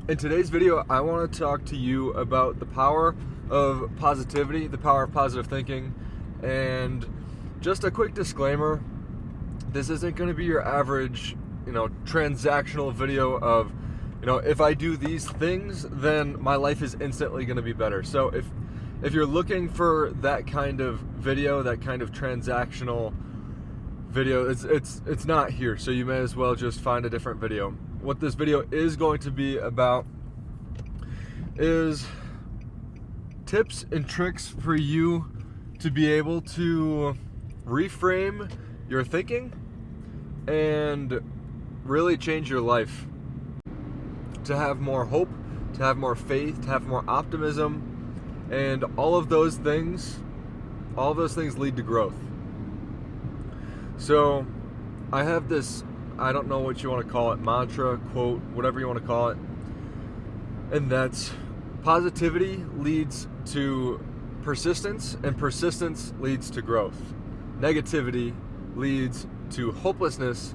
In today's video, I want to talk to you about the power of positivity, the power of positive thinking, and just a quick disclaimer, this isn't going to be your average, transactional video of, if I do these things, then my life is instantly going to be better. So if you're looking for that kind of video, that kind of transactional video, it's not here, so you may as well just find a different video. What this video is going to be about is tips and tricks for you to be able to reframe your thinking and really change your life, to have more hope, to have more faith, to have more optimism, and all of those things lead to growth. So I have this, I don't know what you want to call it, mantra, quote, whatever you want to call it, and that's positivity leads to persistence, and persistence leads to growth. Negativity leads to hopelessness,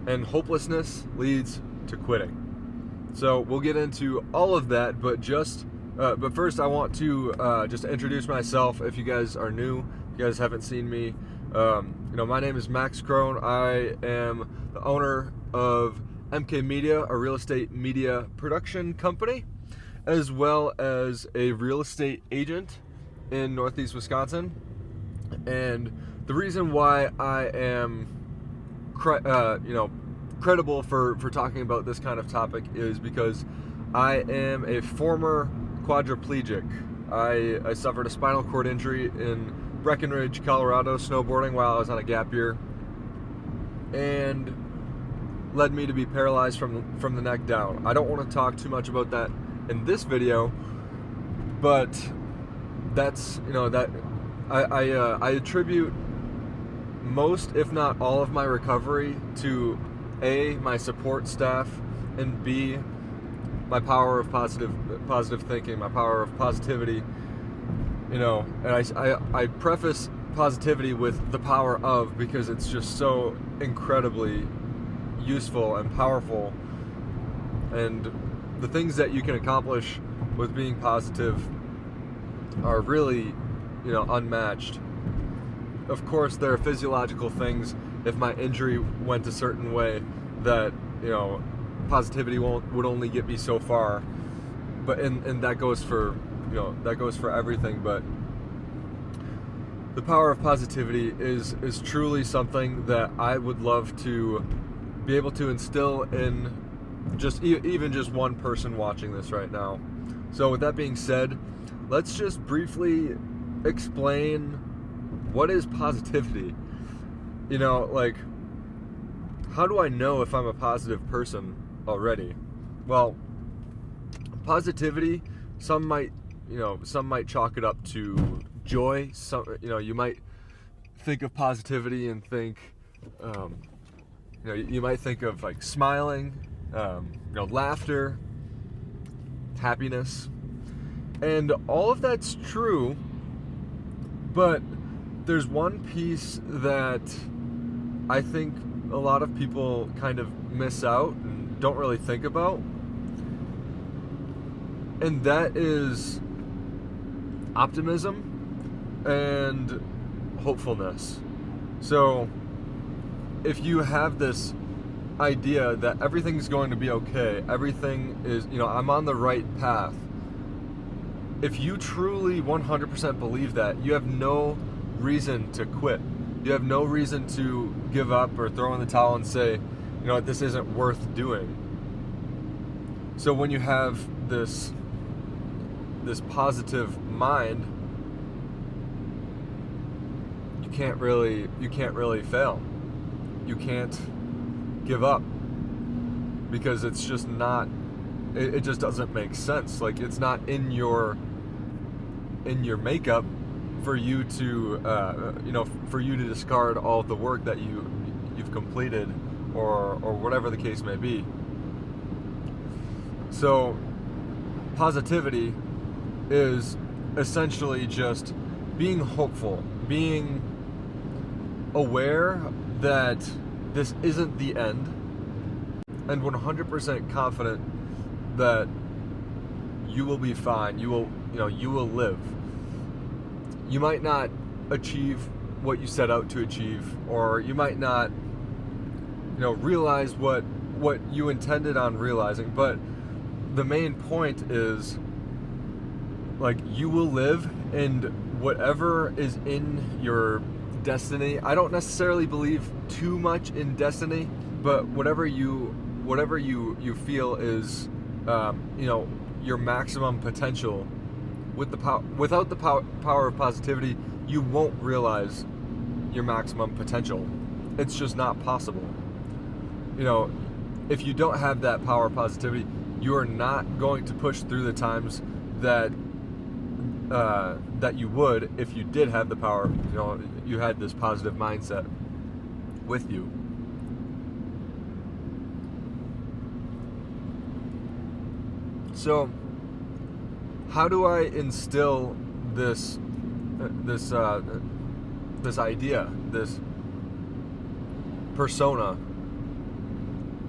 and hopelessness leads to quitting. So we'll get into all of that, but first I want to just introduce myself. If you guys are new, if you guys haven't seen me, my name is Max Crone. I am the owner of MK Media, a real estate media production company, as well as a real estate agent in Northeast Wisconsin. And the reason why I am credible for talking about this kind of topic is because I am a former quadriplegic. I suffered a spinal cord injury in Breckenridge, Colorado, snowboarding while I was on a gap year, and led me to be paralyzed from the neck down. I don't want to talk too much about that in this video, but that's I attribute most, if not all, of my recovery to A, my support staff, and B, my power of positive thinking, my power of positivity. And I preface positivity with the power of, because it's just so incredibly useful and powerful, and the things that you can accomplish with being positive are really, unmatched. Of course, there are physiological things. If my injury went a certain way, that, positivity would only get me so far, but and that goes for everything. But the power of positivity is truly something that I would love to be able to instill in even just one person watching this right now. So with that being said, let's just briefly explain what is positivity. How do I know if I'm a positive person already? Well, positivity, some might chalk it up to joy. Some, you might think of positivity and think, you might think of like smiling, laughter, happiness, and all of that's true. But there's one piece that I think a lot of people kind of miss out and don't really think about, and that is optimism and hopefulness. So if you have this idea that everything's going to be okay, everything is, I'm on the right path, if you truly 100% believe that, you have no reason to quit. You have no reason to give up or throw in the towel and say, this isn't worth doing. So when you have this positive mind, you can't really fail. You can't give up, because it's just not, it just doesn't make sense. Like, it's not in your makeup for you to discard all of the work that you've completed, or whatever the case may be. So positivity is essentially just being hopeful, being aware that this isn't the end, and 100% confident that you will be fine. You will live. You might not achieve what you set out to achieve, or you might not, realize what you intended on realizing, but the main point is, like, you will live, and whatever is in your destiny, I don't necessarily believe too much in destiny, but whatever you feel is, your maximum potential, without the power of positivity, you won't realize your maximum potential. It's just not possible. If you don't have that power of positivity, you are not going to push through the times that you would if you did have the power. You had this positive mindset with you. So, how do I instill this idea, this persona?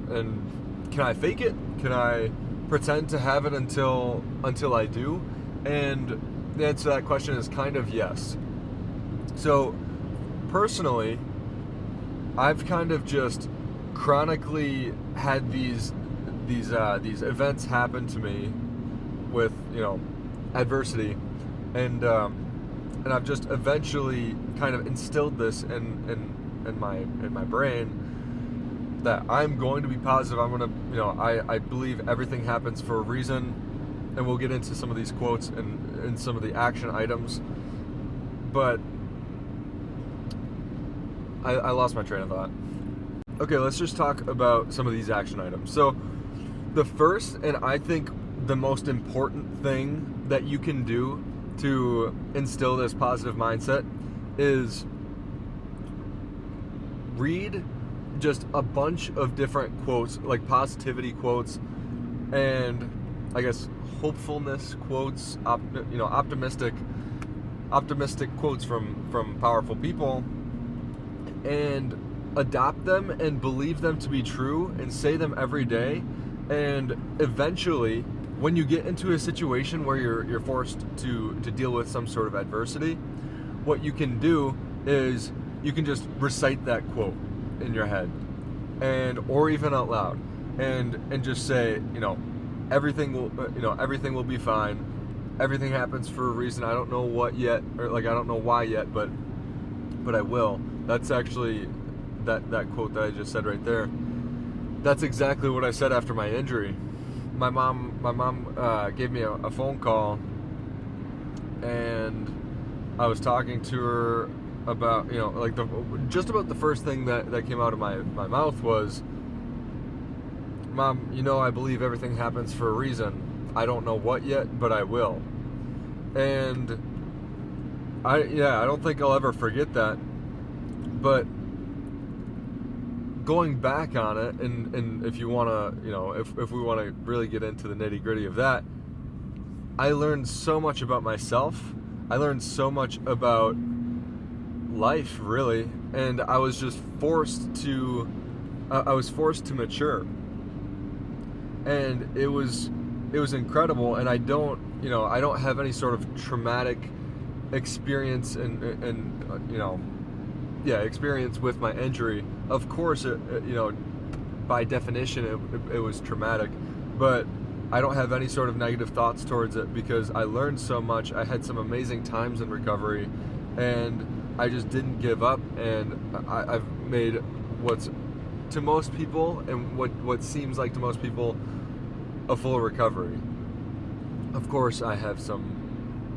And can I fake it? Can I pretend to have it until I do? And the answer to that question is kind of yes. So, personally, I've kind of just chronically had these events happen to me with adversity, and I've just eventually kind of instilled this in my brain, that I'm going to be positive. I'm gonna, I believe everything happens for a reason, and we'll get into some of these quotes and some of the action items. But I lost my train of thought. Okay, let's just talk about some of these action items. So the first, and I think the most important thing that you can do to instill this positive mindset, is read just a bunch of different quotes, like positivity quotes, and I guess hopefulness quotes, optimistic quotes from powerful people, and adopt them and believe them to be true and say them every day. And eventually, when you get into a situation where you're forced to deal with some sort of adversity, what you can do is you can just recite that quote in your head, or even out loud, and just say, everything will be fine. Everything happens for a reason. I don't know what yet, or I don't know why yet, but I will. That's actually that quote that I just said right there. That's exactly what I said after my injury. My mom gave me a phone call, and I was talking to her about, just about the first thing that came out of my mouth was, "Mom, I believe everything happens for a reason. I don't know what yet, but I will." And I don't think I'll ever forget that. But going back on it, and if you want to, if we want to really get into the nitty-gritty of that, I learned so much about myself. I learned so much about life, really, and I was just forced to mature, and it was incredible. And I don't have any sort of traumatic experience experience with my injury. Of course, by definition, it was traumatic, but I don't have any sort of negative thoughts towards it, because I learned so much. I had some amazing times in recovery, and I just didn't give up, and I've made what's to most people, and what seems like to most people, a full recovery. Of course, I have some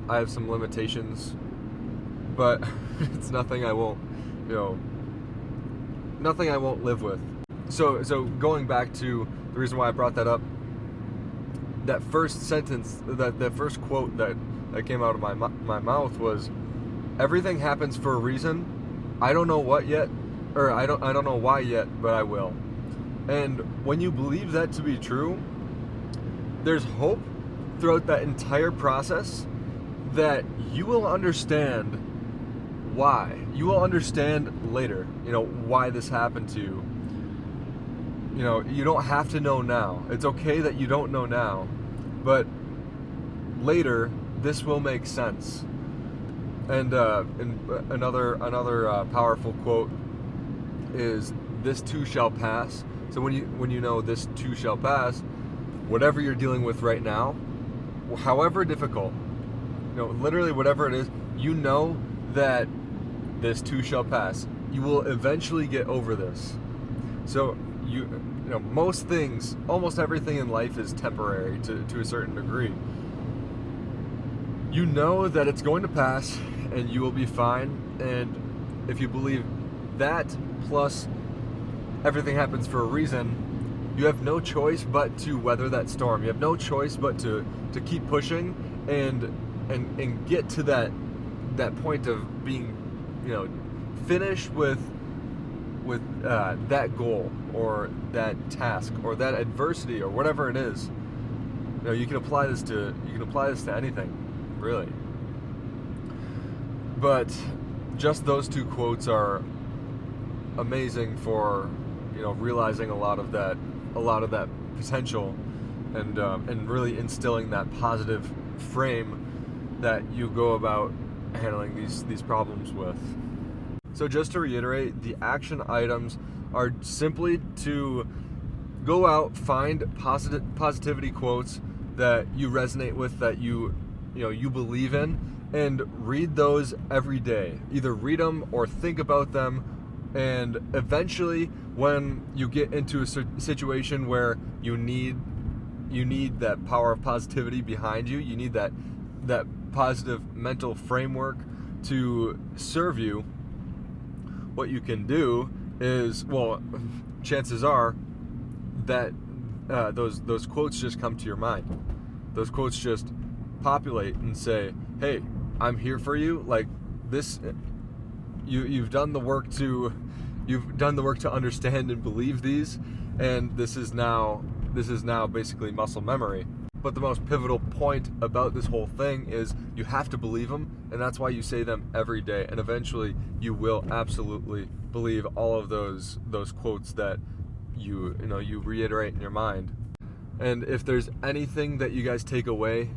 limitations, but it's nothing I won't live with. So going back to the reason why I brought that up, that first sentence, that first quote that came out of my mouth was, "Everything happens for a reason. I don't know what yet, or I don't know why yet, but I will." And when you believe that to be true, there's hope throughout that entire process, that you will understand why. You will understand later, why this happened to you. You don't have to know now. It's okay that you don't know now, but later this will make sense. And another powerful quote is, "This too shall pass." So when you know this too shall pass, whatever you're dealing with right now, however difficult, literally whatever it is, you know that this too shall pass. You will eventually get over this. So most things, almost everything in life is temporary to a certain degree. You know that it's going to pass and you will be fine. And if you believe that, plus everything happens for a reason, you have no choice but to weather that storm. You have no choice but to keep pushing and get to that point of being, finished with that goal or that task or that adversity or whatever it is. You can apply this to anything, really. But just those two quotes are amazing for realizing a lot of that potential and really instilling that positive frame that you go about handling these problems with. So just to reiterate, the action items are simply to go out, find positivity quotes that you resonate with, that you believe in, and read those every day. Either read them or think about them, and eventually when you get into a situation where you need that power of positivity behind you, you need that positive mental framework to serve you, what you can do is, chances are that those quotes just come to your mind. Those quotes just populate and say, "Hey, I'm here for you." Like this, you've done the work to understand and believe these, and this is now basically muscle memory. But the most pivotal point about this whole thing is you have to believe them, and that's why you say them every day. And eventually, you will absolutely believe all of those quotes that you reiterate in your mind. And if there's anything that you guys take away,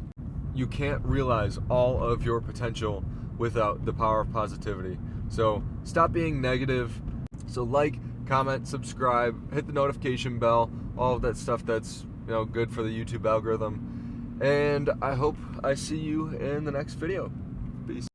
you can't realize all of your potential without the power of positivity. So stop being negative. So like, comment, subscribe, hit the notification bell, all of that stuff that's good for the YouTube algorithm. And I hope I see you in the next video. Peace.